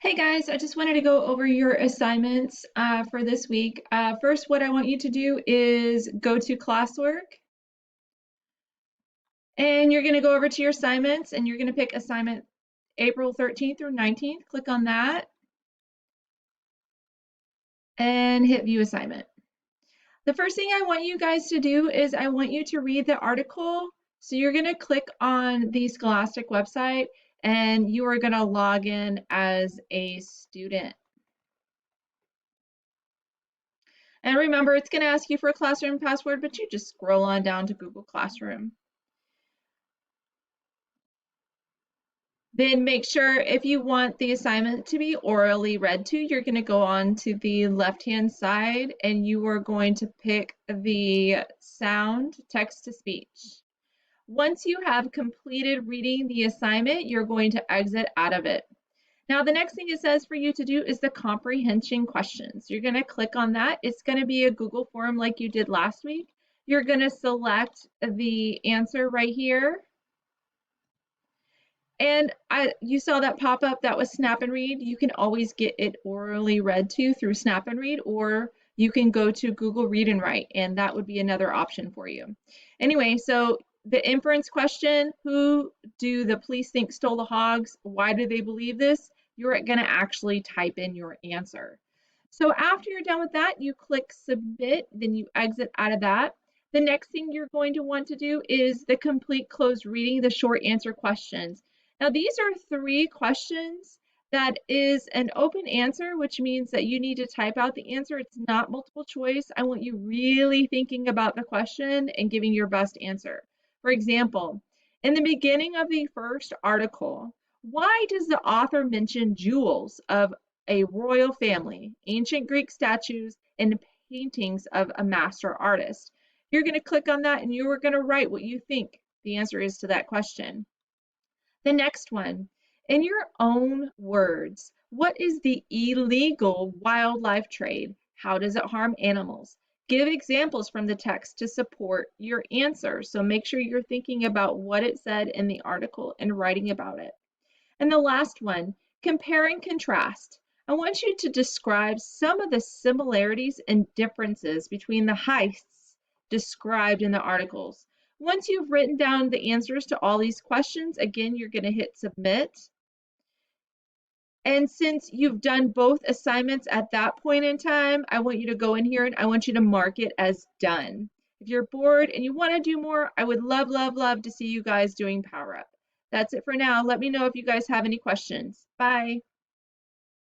Hey guys, I just wanted to go over your assignments for this week. First, what I want you to do is go to classwork and you're going to go over to your assignments and you're going to pick assignment April 13th through 19th. Click on that and hit view assignment. The first thing I want you guys to do is I want you to read the article. So you're going to click on the Scholastic website and you are going to log in as a student. And remember, it's going to ask you for a classroom password, but you just scroll on down to Google Classroom. Then make sure if you want the assignment to be orally read to, you're going to go on to the left-hand side and you are going to pick the sound text to speech. Once you have completed reading the assignment, you're going to exit out of it. Now, the next thing it says for you to do is the comprehension questions. You're going to click on that. It's going to be a Google form like you did last week. You're going to select the answer right here. And you saw that pop up, that was Snap and Read. You can always get it orally read to through Snap and Read, or you can go to Google Read and Write, and that would be another option for you. Anyway, so the inference question, who do the police think stole the hogs? Why do they believe this? You're going to actually type in your answer. So after you're done with that, you click submit, then you exit out of that. The next thing you're going to want to do is the complete closed reading, the short answer questions. Now, these are 3 questions that is an open answer, which means that you need to type out the answer. It's not multiple choice. I want you really thinking about the question and giving your best answer. For example, in the beginning of the first article, why does the author mention jewels of a royal family, ancient Greek statues, and paintings of a master artist? You're going to click on that and you are going to write what you think the answer is to that question. The next one, in your own words, what is the illegal wildlife trade? How does it harm animals? Give examples from the text to support your answer. So make sure you're thinking about what it said in the article and writing about it. And the last one, compare and contrast. I want you to describe some of the similarities and differences between the heists described in the articles. Once you've written down the answers to all these questions, again, you're going to hit submit. And since you've done both assignments at that point in time, I want you to go in here and I want you to mark it as done. If you're bored and you want to do more, I would love, love, love to see you guys doing Power Up. That's it for now. Let me know if you guys have any questions. Bye.